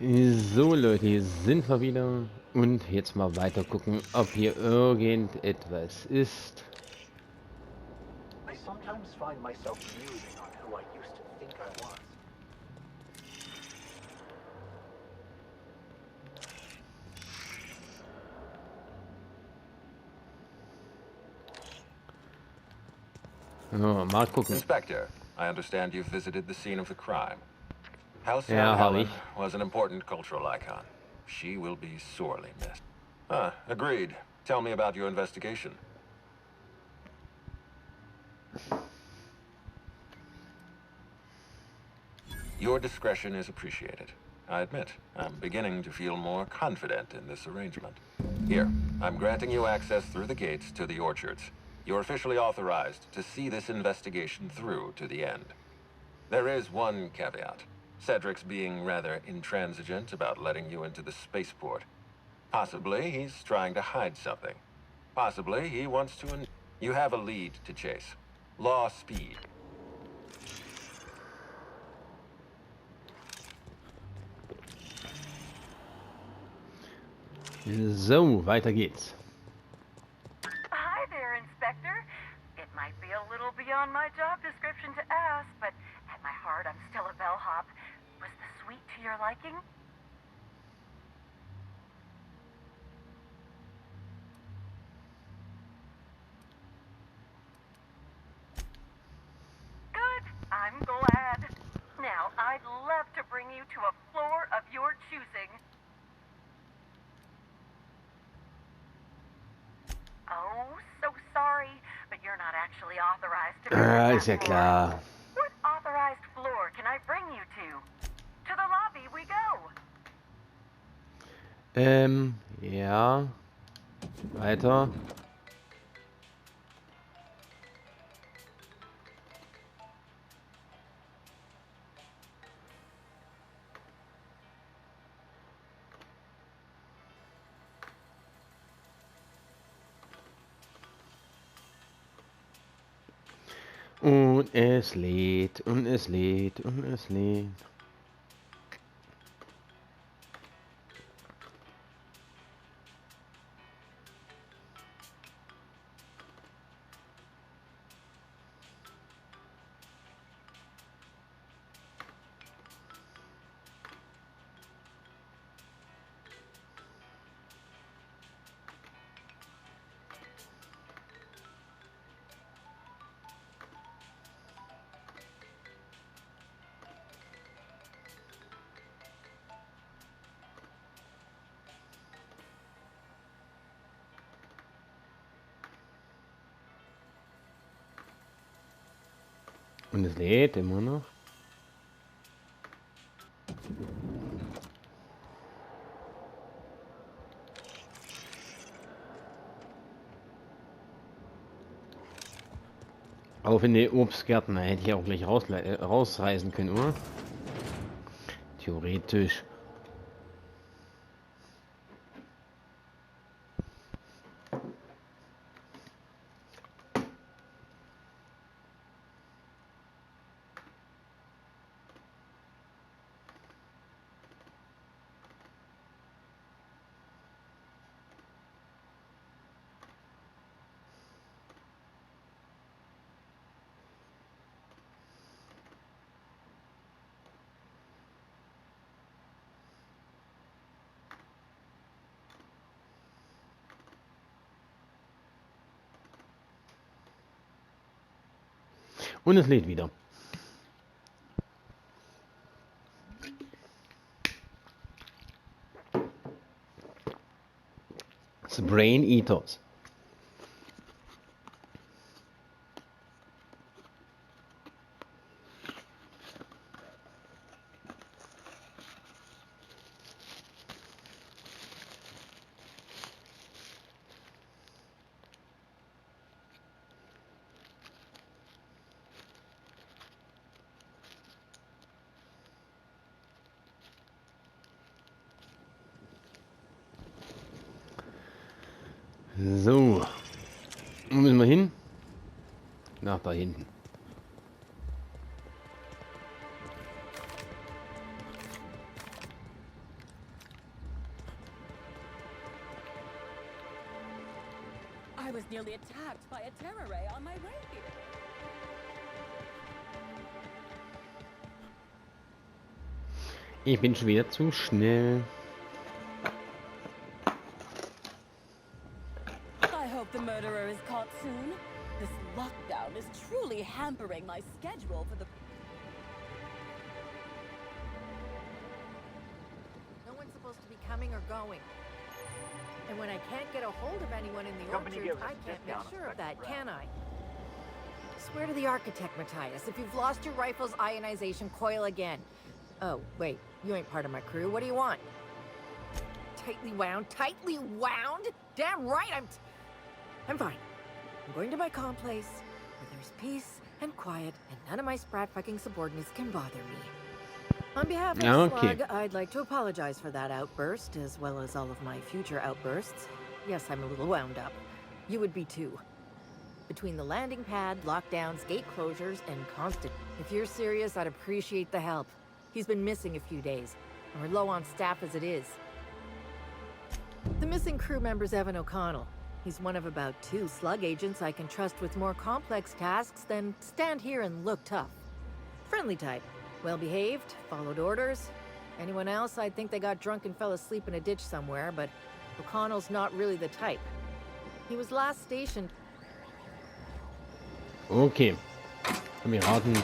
So Leute, hier sind wir wieder und jetzt mal weiter gucken, ob hier irgendetwas ist. I sometimes find myself musing on who I used to think I was. Ja, mal gucken. Inspector, I understand you've visited the scene of the crime. House Ja, Aunt habe Helen ich. was an important cultural icon. She will be sorely missed. Ah, agreed. Tell me about your investigation. Your discretion is appreciated. I admit, I'm beginning to feel more confident in this arrangement. Here, I'm granting you access through the gates to the orchards. You're officially authorized to see this investigation through to the end. There is one caveat. Cedric's being rather intransigent about letting you into the spaceport. Possibly he's trying to hide something. Possibly he wants to... You have a lead to chase. Law speed. So, weiter geht's. Hi there, Inspector. It might be a little beyond my job description to ask, but at my heart, I'm still a bellhop. Was the suite to your liking? Good. I'm glad. Now, I'd love to bring you to a floor of your choosing. Oh, so sorry, but you're not actually authorized to visit that Ist ja floor. klar. What authorized floor can I bring you to? To the lobby we go. Ja. Weiter. Und es lädt, und es lädt, und es lädt. Und es lädt immer noch. Auf in die Obstgärten, da hätte ich auch gleich rausreisen können, oder? Theoretisch. Und es lädt wieder. Das Brain Eaters. So. Wo müssen wir hin? Nach da hinten. I was nearly attacked by a terror ray on my way here. Ich bin schon wieder zu schnell. I hope the murderer is caught soon. This lockdown is truly hampering my schedule for the... No one's supposed to be coming or going. And when I can't get a hold of anyone in the Company orchard, gives us I can't make discount sure on of that, second can I? Swear to the architect, Matthias, if you've lost your rifle's ionization coil again. Oh, wait, you ain't part of my crew. What do you want? Tightly wound? Tightly wound? Damn right, I'm fine. I'm going to my calm place, where there's peace and quiet, and none of my sprat fucking subordinates can bother me. On behalf of Okay. Slug, I'd like to apologize for that outburst, as well as all of my future outbursts. Yes, I'm a little wound up. You would be too. Between the landing pad, lockdowns, gate closures, and constant... If you're serious, I'd appreciate the help. He's been missing a few days, and we're low on staff as it is. The missing crew member's Evan O'Connell. He's one of about 2 Slug agents I can trust with more complex tasks than stand here and look tough. Friendly type. Well-behaved, followed orders. Anyone else, I'd think they got drunk and fell asleep in a ditch somewhere, but O'Connell's not really the type. He was last stationed... Okay. Kameraden.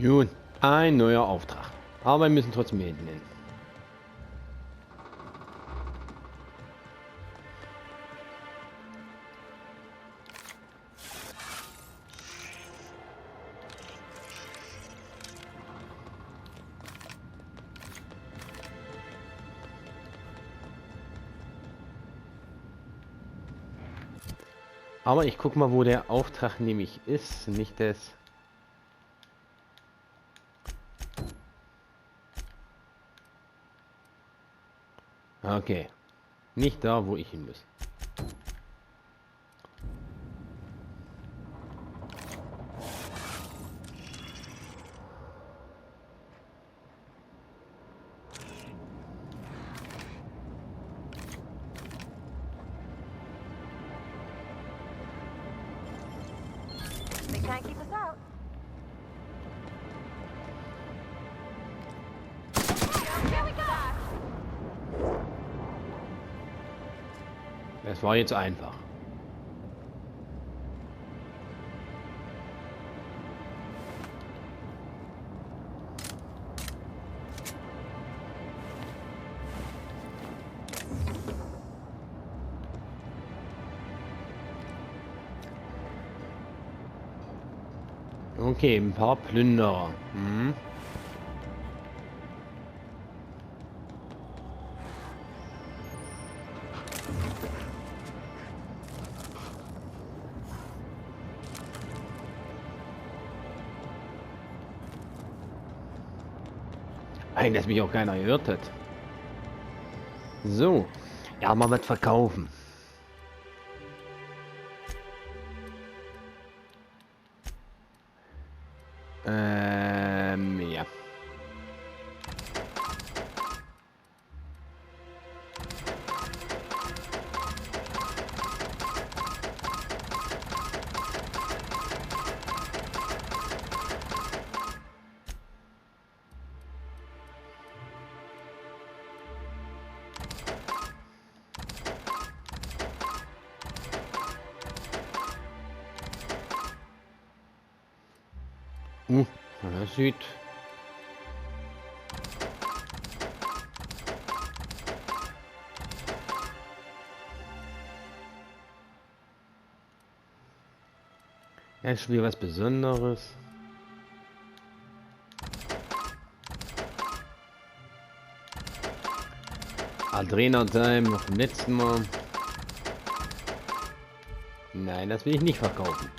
Gut, ein neuer Auftrag. Aber wir müssen trotzdem hinten hin. Aber ich guck mal, wo der Auftrag nämlich ist. Nicht das. Okay. Nicht da, wo ich hin muss. They can't keep us out. Here we go! Das war jetzt einfach. Okay, ein paar Plünderer. Hm. Eigentlich, dass mich auch keiner gehört hat. So, ja, mal was verkaufen. Ja. Das sieht... Ja, ist schon wieder was Besonderes. Adrena-Time noch vom letzten Mal. Nein, das will ich nicht verkaufen.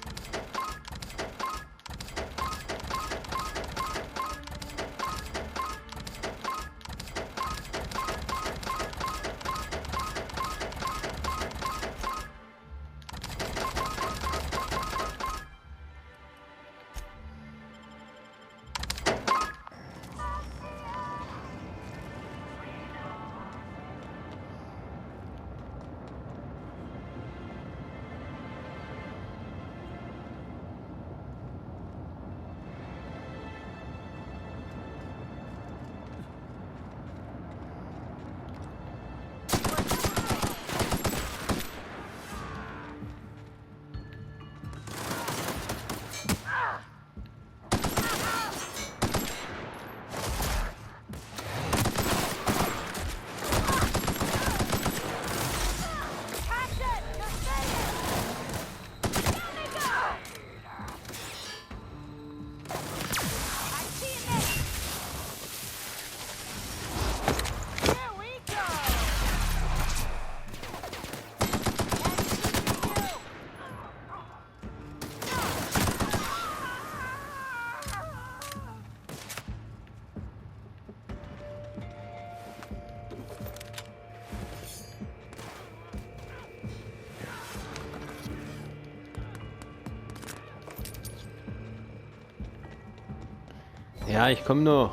Ja, ich komme nur.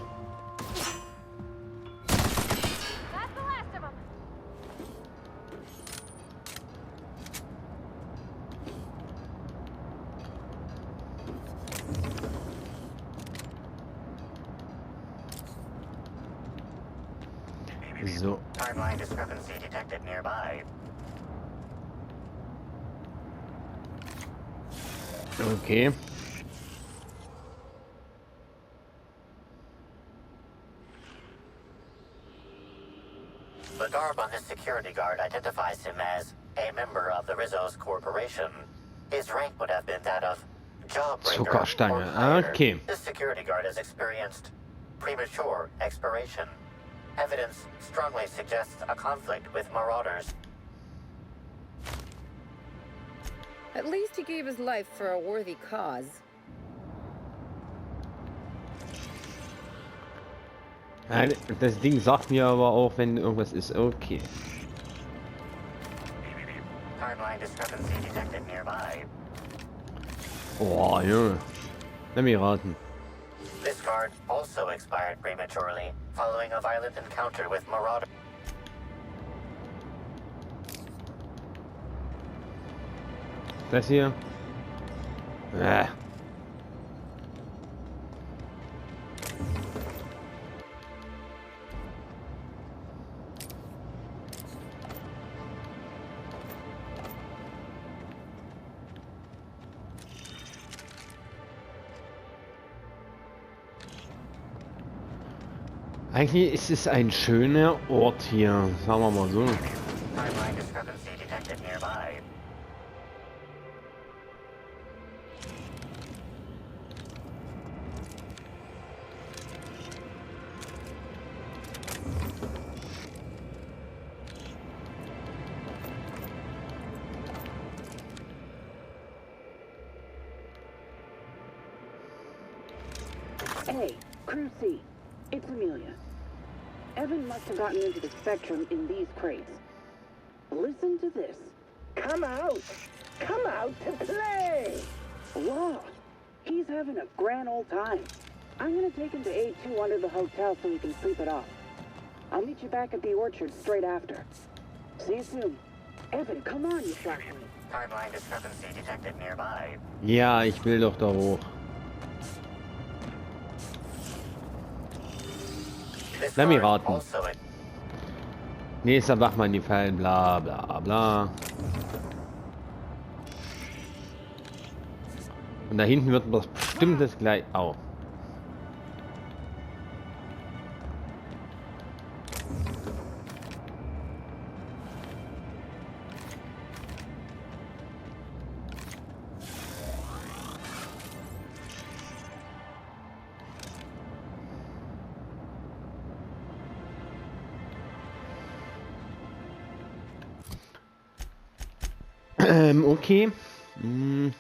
So. Timeline discrepancy detected nearby. Okay. The garb on this security guard identifies him as a member of the Rizzos Corporation. His rank would have been that of jawbreaker or Zuckerstange. higher. Okay. This security guard has experienced premature expiration. Evidence strongly suggests a conflict with marauders. At least he gave his life for a worthy cause. Ja, das Ding sagt mir aber auch, wenn irgendwas ist. Okay. Timeline discrepancy detected nearby. Oh, ja. Lass mich raten. This guard also expired prematurely following a violent encounter with marauders. Das hier. Eigentlich ist es ein schöner Ort hier, sagen wir mal so. Timeline discrepancy detected nearby. Hey, Crew C. It's Amelia. Evan must have gotten into the spectrum in these crates. Listen to this. Come out! Come out to play! Wow, he's having a grand old time. I'm gonna take him to A2 under the hotel so we can sleep it off. I'll meet you back at the orchard straight after. See you soon. Evan, come on, you flash me. Timeline discrepancy detected nearby. Ja, ich will doch da hoch. This Let me guard raten. also Nächster Wachmann, die fallen, bla bla bla. Und da hinten wird was Bestimmtes gleich. Au. Okay. Hm.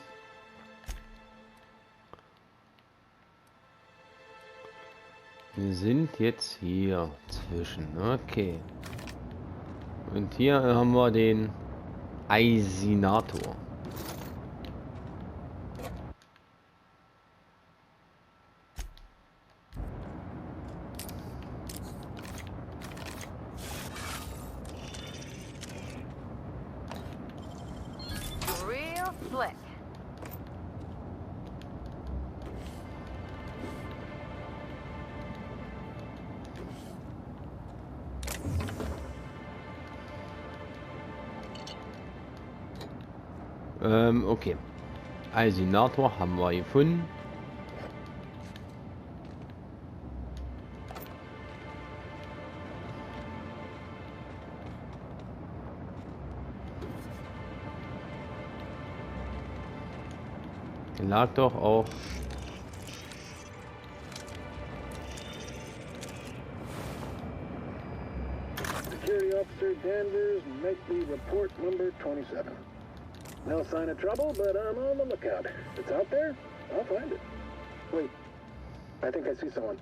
Wir sind jetzt hier zwischen. Okay. Und hier haben wir den Eisinator. Real slick. Okay. Eisinator haben wir gefunden. Der lag doch auch. Security Officer Danvers, nightly report number 27. No sign of trouble, but I'm on the lookout. If it's out there, I'll find it. Wait, I think I see someone.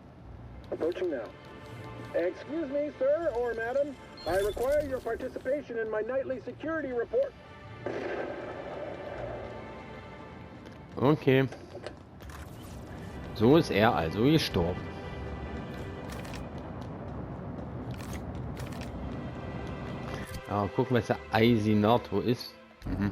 Approaching now. Excuse me, sir or madam. I require your participation in my nightly security report. Okay. So ist er also gestorben. Ja, gucken, was der Eisinator ist. Mhm.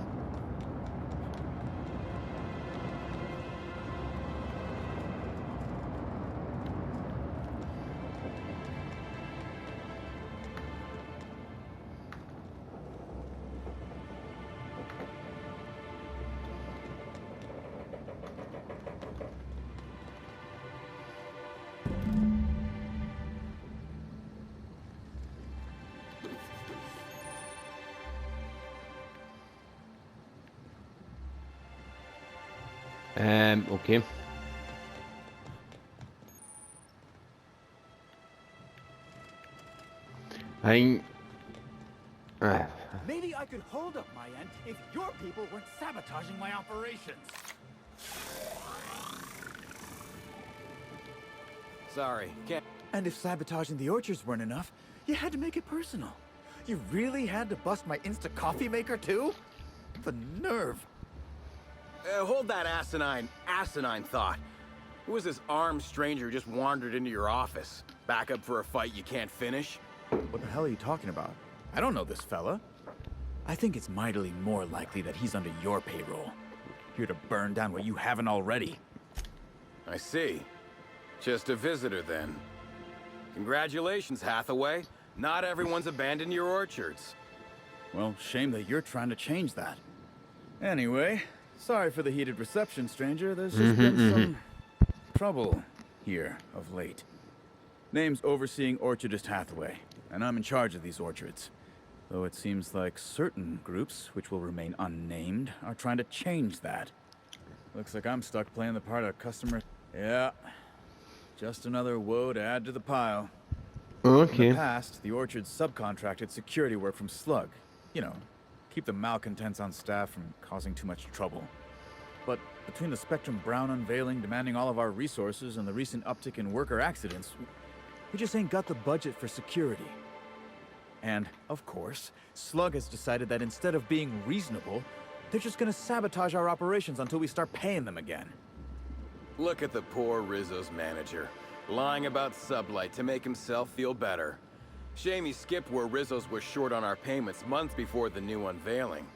Okay. Maybe I could hold up my end if your people weren't sabotaging my operations. Sorry, can't. And if sabotaging the orchards weren't enough, you had to make it personal. You really had to bust my instant coffee maker too? The nerve. Hold that asinine thought. Who was this armed stranger who just wandered into your office? Back up for a fight you can't finish? What the hell are you talking about? I don't know this fella. I think it's mightily more likely that he's under your payroll. Here to burn down what you haven't already. I see. Just a visitor then. Congratulations, Hathaway. Not everyone's abandoned your orchards. Well, shame that you're trying to change that. Anyway, sorry for the heated reception, stranger. There's just been some trouble here of late. Name's Overseeing Orchardist Hathaway, and I'm in charge of these orchards. Though it seems like certain groups, which will remain unnamed, are trying to change that. Looks like I'm stuck playing the part of customer. Yeah, just another woe to add to the pile. Okay. In the past, the orchards subcontracted security work from Slug. You know, keep the malcontents on staff from causing too much trouble. But between the Spectrum Brown unveiling demanding all of our resources and the recent uptick in worker accidents, we just ain't got the budget for security. And, of course, Slug has decided that instead of being reasonable, they're just gonna sabotage our operations until we start paying them again. Look at the poor Rizzos manager, lying about Sublight to make himself feel better. Shame he skipped where Rizzos was short on our payments months before the new unveiling.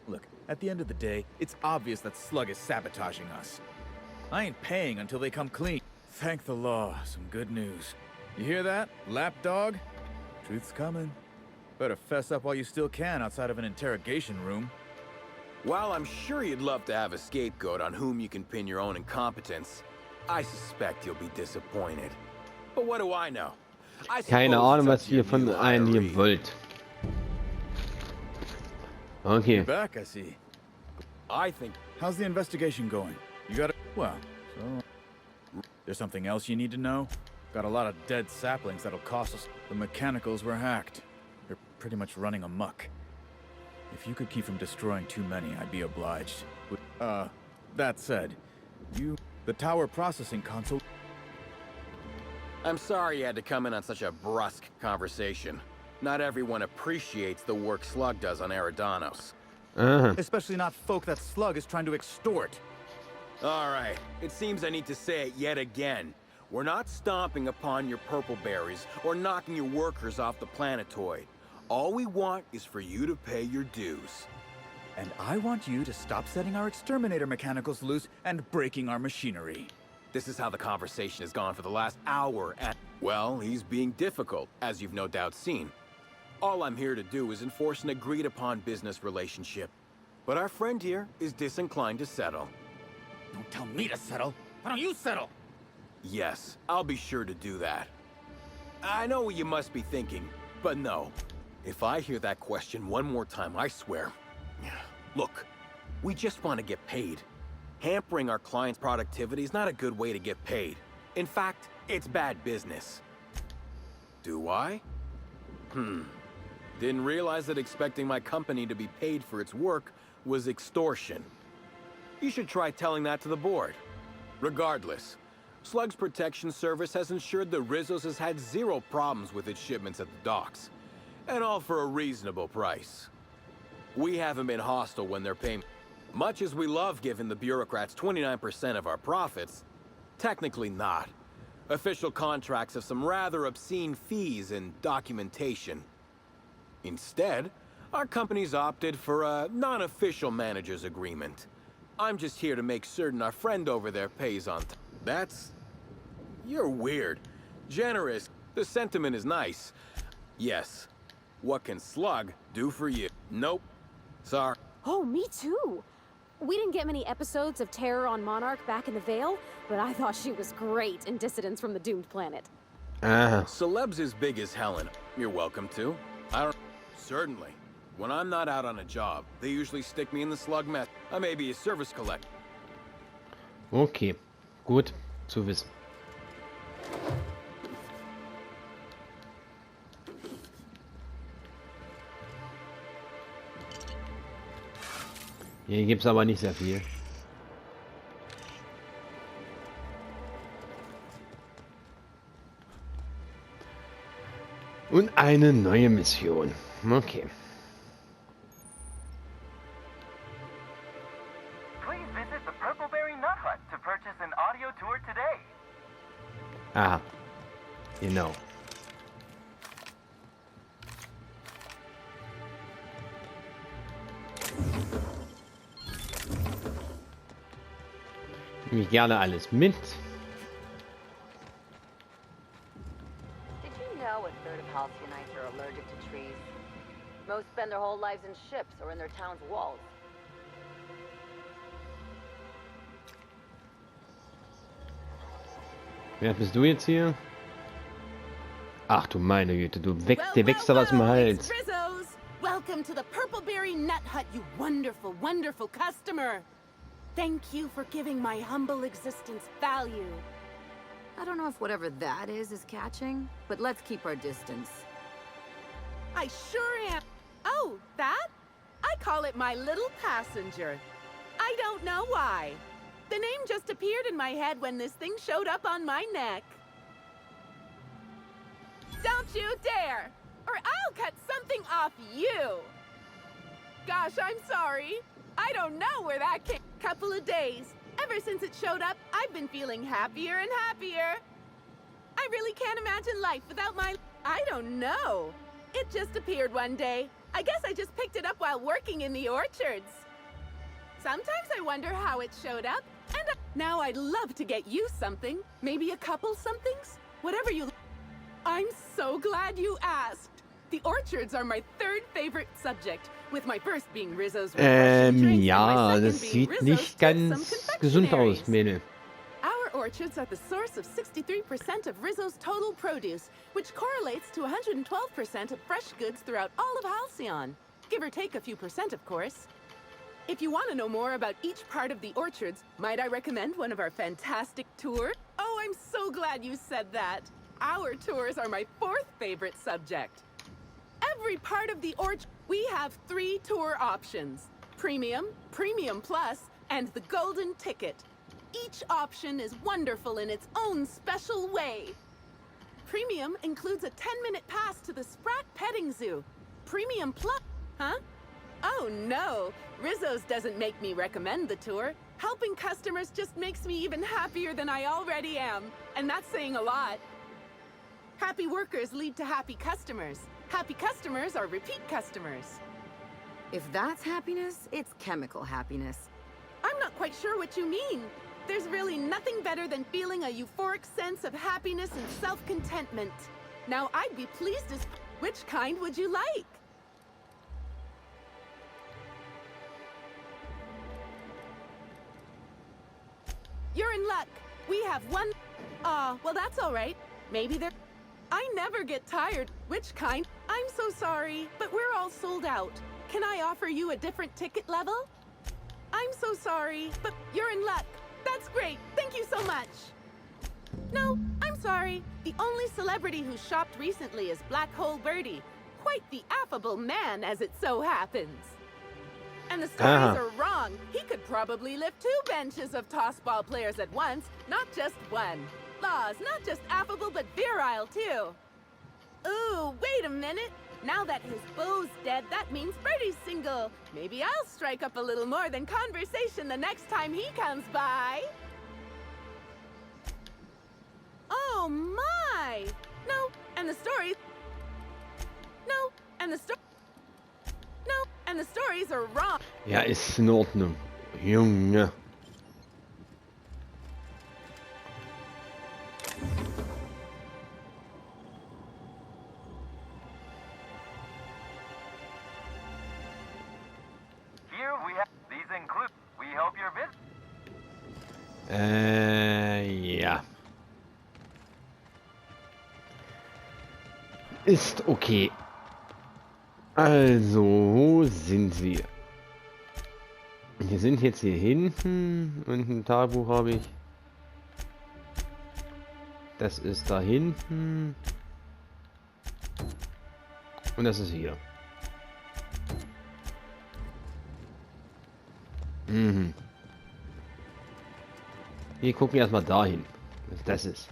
Look, at the end of the day, it's obvious that Slug is sabotaging us. I ain't paying until they come clean. Thank the law, some good news. You hear that, lapdog? Truth's coming. Better fess up while you still can outside of an interrogation room. While I'm sure you'd love to have a scapegoat on whom you can pin your own incompetence, I suspect you'll be disappointed. But what do I know? Keine Ahnung, was ihr von einem wollt. Okay. You're back, I see. I think. How's the investigation going? You got it? Well, so... There's something else you need to know? Got a lot of dead saplings that'll cost us. The mechanicals were hacked. They're pretty much running amok. If you could keep from destroying too many, I'd be obliged. That said, the tower processing console... I'm sorry you had to come in on such a brusque conversation. Not everyone appreciates the work Slug does on Eridanos. Especially not folk that Slug is trying to extort. All right, it seems I need to say it yet again. We're not stomping upon your purpleberries or knocking your workers off the planetoid. All we want is for you to pay your dues. And I want you to stop setting our exterminator mechanicals loose and breaking our machinery. This is how the conversation has gone for the last hour, and... Well, he's being difficult, as you've no doubt seen. All I'm here to do is enforce an agreed-upon business relationship. But our friend here is disinclined to settle. Don't tell me to settle. Why don't you settle? Yes, I'll be sure to do that. I know what you must be thinking, but no. If I hear that question one more time, I swear... Look, we just want to get paid. Hampering our clients' productivity is not a good way to get paid. In fact, it's bad business. Do I? Didn't realize that expecting my company to be paid for its work was extortion. You should try telling that to the board. Regardless, Slug's protection service has ensured that Rizzos has had zero problems with its shipments at the docks. And all for a reasonable price. We haven't been hostile when they're paying. Much as we love giving the bureaucrats 29% of our profits, technically not. Official contracts have some rather obscene fees and documentation. Instead, our company's opted for a non-official manager's agreement. I'm just here to make certain our friend over there pays on time. That's... You're weird. Generous. The sentiment is nice. Yes. What can Slug do for you? Nope. Sorry. Oh, me too. We didn't get many episodes of Terror on Monarch back in the Vale, but I thought she was great in Dissidents from the Doomed Planet. Celebs as big as Helen. You're welcome to. I don't... Certainly. When I'm not out on a job, they usually stick me in the Slug mess. I may be a service collector. Okay, gut zu wissen. Hier gibt es aber nicht sehr viel. Und eine neue Mission. Okay. Please visit the Purpleberry Nut Hut to purchase an audio tour today. Aha. Genau. Nehme ich gerne alles mit. Did you know a third of Halcyonites are allergic to trees? Most spend their whole lives in ships or in their town's walls. Wer bist du jetzt hier? Ach du meine Güte, du wächst da aus dem Hals. Rizzos! Welcome to the Purpleberry Nut Hut, you wonderful, wonderful customer. Thank you for giving my humble existence value. I don't know if whatever that is catching, but let's keep our distance. I sure am. Oh, that? I call it my little passenger. I don't know why. The name just appeared in my head when this thing showed up on my neck. Don't you dare, or I'll cut something off you. Gosh, I'm sorry. I don't know where that came. Couple of days. Ever since it showed up, I've been feeling happier and happier. I really can't imagine life without my... I don't know. It just appeared one day. I guess I just picked it up while working in the orchards. Sometimes I wonder how it showed up, and now I'd love to get you something. Maybe a couple somethings? Whatever you... I'm so glad you asked. The orchards are my third favorite subject, with my first being Rizzo's ja, das sieht nicht ganz gesund aus, Mädel. Our orchards are the source of 63% of Rizzo's total produce, which correlates to 112% of fresh goods throughout all of Halcyon. Give or take a few percent, of course. If you want to know more about each part of the orchards, might I recommend one of our fantastic tours? Oh, I'm so glad you said that. Our tours are my fourth favorite subject. Every part of the orchard... We have 3 tour options: Premium, Premium Plus, and the Golden Ticket. Each option is wonderful in its own special way. Premium includes a 10-minute pass to the Sprat Petting Zoo. Premium Plus... Huh? Oh no, Rizzos doesn't make me recommend the tour. Helping customers just makes me even happier than I already am. And that's saying a lot. Happy workers lead to happy customers. Happy customers are repeat customers. If that's happiness, it's chemical happiness. I'm not quite sure what you mean. There's really nothing better than feeling a euphoric sense of happiness and self-contentment. Now, I'd be pleased as... Which kind would you like? You're in luck. We have one... well that's all right. Maybe there... I never get tired. Which kind? I'm so sorry, but we're all sold out. Can I offer you a different ticket level? I'm so sorry, but you're in luck. That's great. Thank you so much. No, I'm sorry. The only celebrity who shopped recently is Black Hole Birdie. Quite the affable man, as it so happens. And the stories are wrong. He could probably lift 2 benches of tossball players at once, not just one. Laws, not just affable, but virile, too. Ooh, wait a minute. Now that his beau's dead, that means Birdie's single. Maybe I'll strike up a little more than conversation the next time he comes by. Oh, my! No, and the story... No, and the story... No, and the stories are wrong. Ja, ist in Ordnung. Junge. Here we have... These include... We hope your visit... Ja. Ist okay. Also, wo sind wir? Wir sind jetzt hier hinten und ein Tagebuch habe ich. Das ist da hinten. Und das ist hier. Mhm. Wir gucken erstmal dahin, was das ist.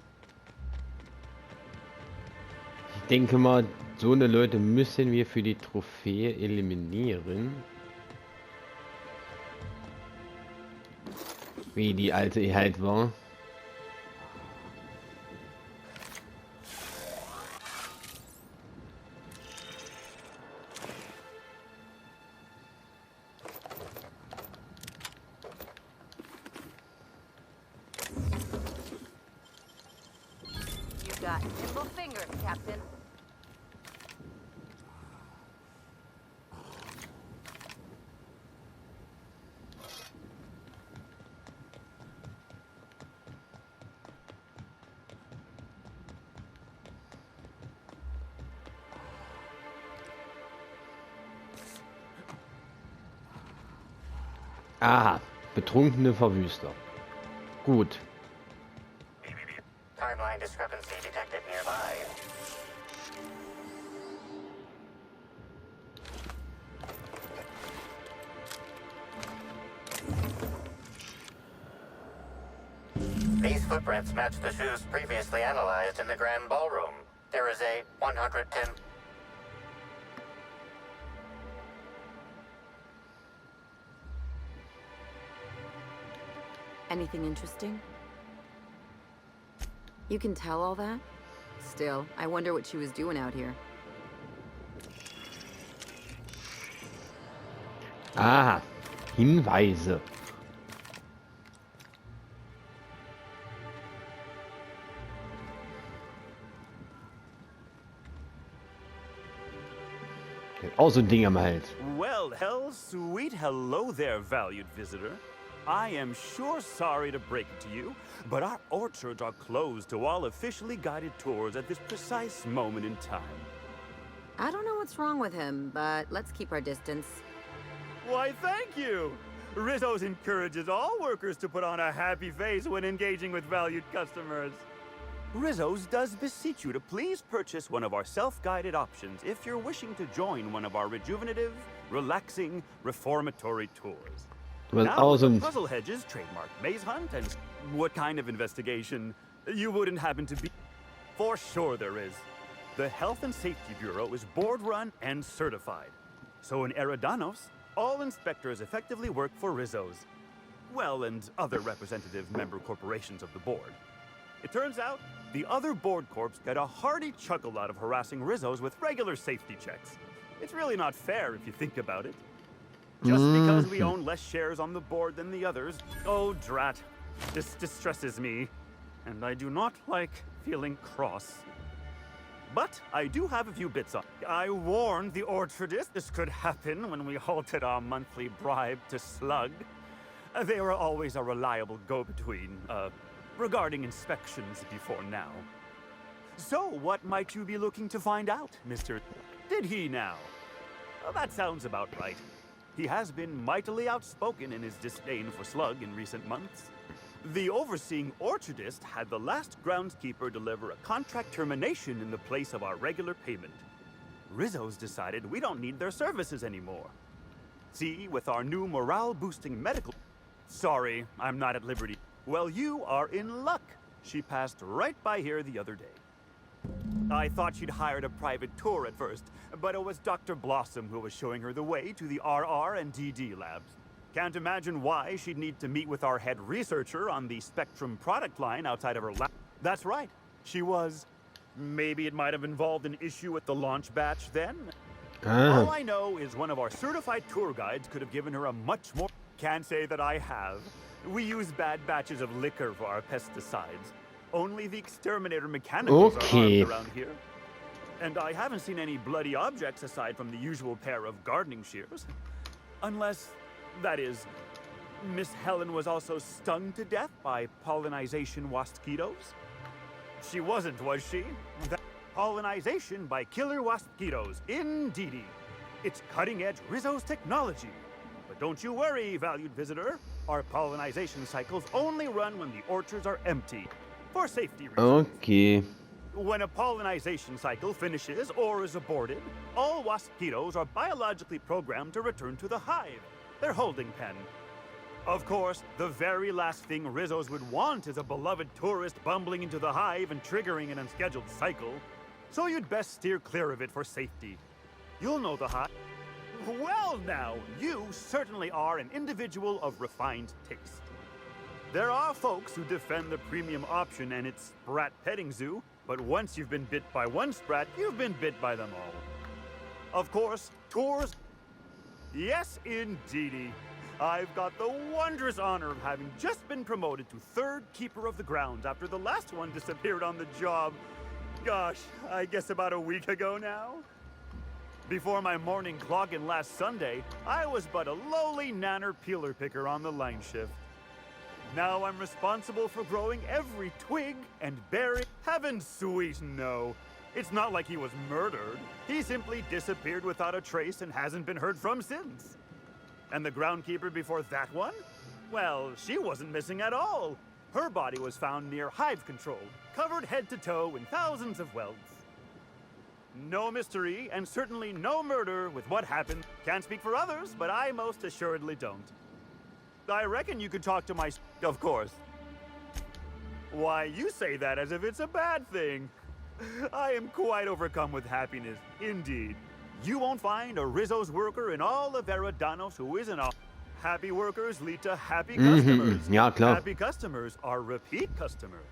Ich denke mal, so eine Leute müssen wir für die Trophäe eliminieren. Wie die alte halt war. You've got nimble fingers, Captain. Aha, betrunkene Verwüster. Gut. Timeline discrepancy detected nearby. These footprints match the shoes previously analyzed in the Grand Ballroom. There is a 110... Anything interesting? You can tell all that? Still, I wonder what she was doing out here. Ah, Hinweise. Auch so ein Ding am Hals. Well, sweet hello there, valued visitor. I am sure sorry to break it to you, but our orchards are closed to all officially guided tours at this precise moment in time. I don't know what's wrong with him, but let's keep our distance. Why, thank you! Rizzos encourages all workers to put on a happy face when engaging with valued customers. Rizzos does beseech you to please purchase one of our self-guided options if you're wishing to join one of our rejuvenative, relaxing, reformatory tours. Was now, awesome. with the Puzzle Hedges trademark maze hunt and what kind of investigation you wouldn't happen to be? For sure there is. The Health and Safety Bureau is board-run and certified. So in Eridanos, all inspectors effectively work for Rizzos. Well, and other representative member corporations of the board. It turns out, the other board corps get a hearty chuckle out of harassing Rizzos with regular safety checks. It's really not fair if you think about it. Just because we own less shares on the board than the others, oh drat, this distresses me. And I do not like feeling cross. But I do have a few bits on. I warned the Orchardist this could happen when we halted our monthly bribe to Slug. They were always a reliable go-between, regarding inspections before now. So, what might you be looking to find out, Mr. Did he now? Well, that sounds about right. He has been mightily outspoken in his disdain for Slug in recent months. The overseeing orchardist had the last groundskeeper deliver a contract termination in the place of our regular payment. Rizzos decided we don't need their services anymore. See, with our new morale-boosting medical... Sorry, I'm not at liberty. Well, you are in luck. She passed right by here the other day. I thought she'd hired a private tour at first, but it was Dr. Blossom who was showing her the way to the RR and DD labs. Can't imagine why she'd need to meet with our head researcher on the Spectrum product line outside of her lab. That's right, she was. Maybe it might have involved an issue with the launch batch then? All I know is one of our certified tour guides could have given her a much more... Can't say that I have. We use bad batches of liquor for our pesticides. Only the exterminator mechanicals are armed around here. And I haven't seen any bloody objects aside from the usual pair of gardening shears. Unless, that is, Miss Helen was also stung to death by pollinization wasquitos. She wasn't, was she? Pollinization by killer wasquitos, indeedy. It's cutting-edge Rizzos technology. But don't you worry, valued visitor. Our pollinization cycles only run when the orchards are empty, for safety reasons. Okay. When a pollinization cycle finishes or is aborted, all wasquitos are biologically programmed to return to the hive, their holding pen. Of course, the very last thing Rizzos would want is a beloved tourist bumbling into the hive and triggering an unscheduled cycle. So you'd best steer clear of it for safety. You'll know the hive. Well now, you certainly are an individual of refined taste. There are folks who defend the premium option and its sprat petting zoo, but once you've been bit by one sprat, you've been bit by them all. Of course, tours... Yes, indeedy. I've got the wondrous honor of having just been promoted to third keeper of the grounds after the last one disappeared on the job. Gosh, I guess about a week ago now? Before my morning clogging last Sunday, I was but a lowly nanner peeler picker on the line shift. Now I'm responsible for growing every twig and berry. Heaven sweet, no. It's not like he was murdered. He simply disappeared without a trace and hasn't been heard from since. And the groundkeeper before that one? Well, she wasn't missing at all. Her body was found near hive control, covered head to toe in thousands of welds. No mystery, and certainly no murder with what happened. Can't speak for others, but I most assuredly don't. I reckon you could talk to my... Of course. Why, you say that as if it's a bad thing. I am quite overcome with happiness, indeed. You won't find a Rizzos worker in all of Eridanos who isn't a... Happy workers lead to happy customers. Ja, klar. Happy customers are repeat customers.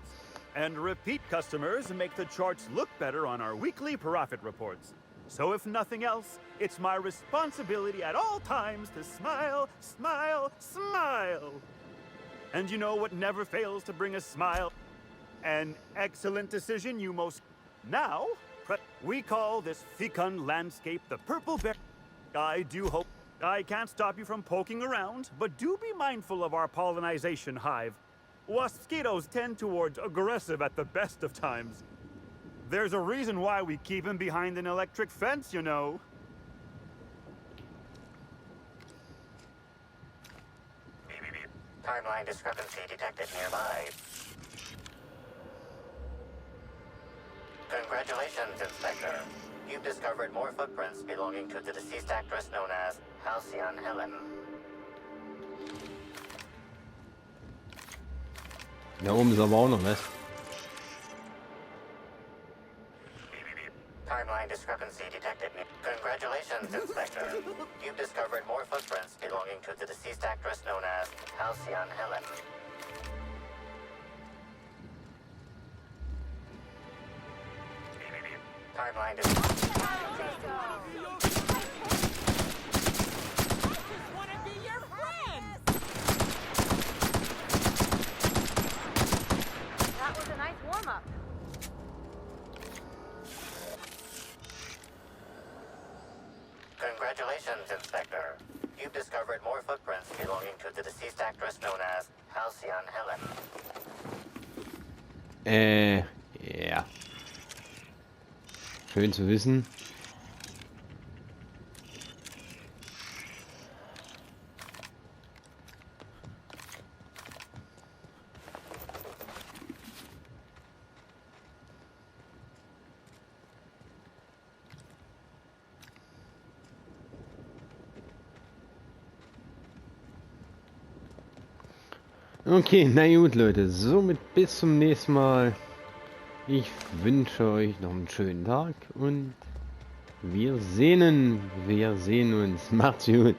And repeat customers make the charts look better on our weekly profit reports. So if nothing else, it's my responsibility at all times to smile, smile, smile. And you know what never fails to bring a smile? An excellent decision you most... Now, we call this fecund landscape the Purpleberry. I do hope... I can't stop you from poking around, but do be mindful of our pollinization hive. Wasquitos tend towards aggressive at the best of times. There's a reason why we keep him behind an electric fence, you know. Timeline discrepancy detected nearby. Congratulations, Inspector. You've discovered more footprints belonging to the deceased actress known as Halcyon Helen. Da oben ist aber auch noch was. Timeline discrepancy detected. Congratulations, Inspector. You've discovered more footprints belonging to the deceased actress known as Halcyon Helen. Timeline discrepancy. That was a nice warm-up. Congratulations, Inspector. You've discovered more footprints belonging to the deceased actress known as Halcyon Helen. Ja. Schön zu wissen. Okay, na gut, Leute, somit bis zum nächsten Mal. Ich wünsche euch noch einen schönen Tag und wir sehen uns. Macht's gut.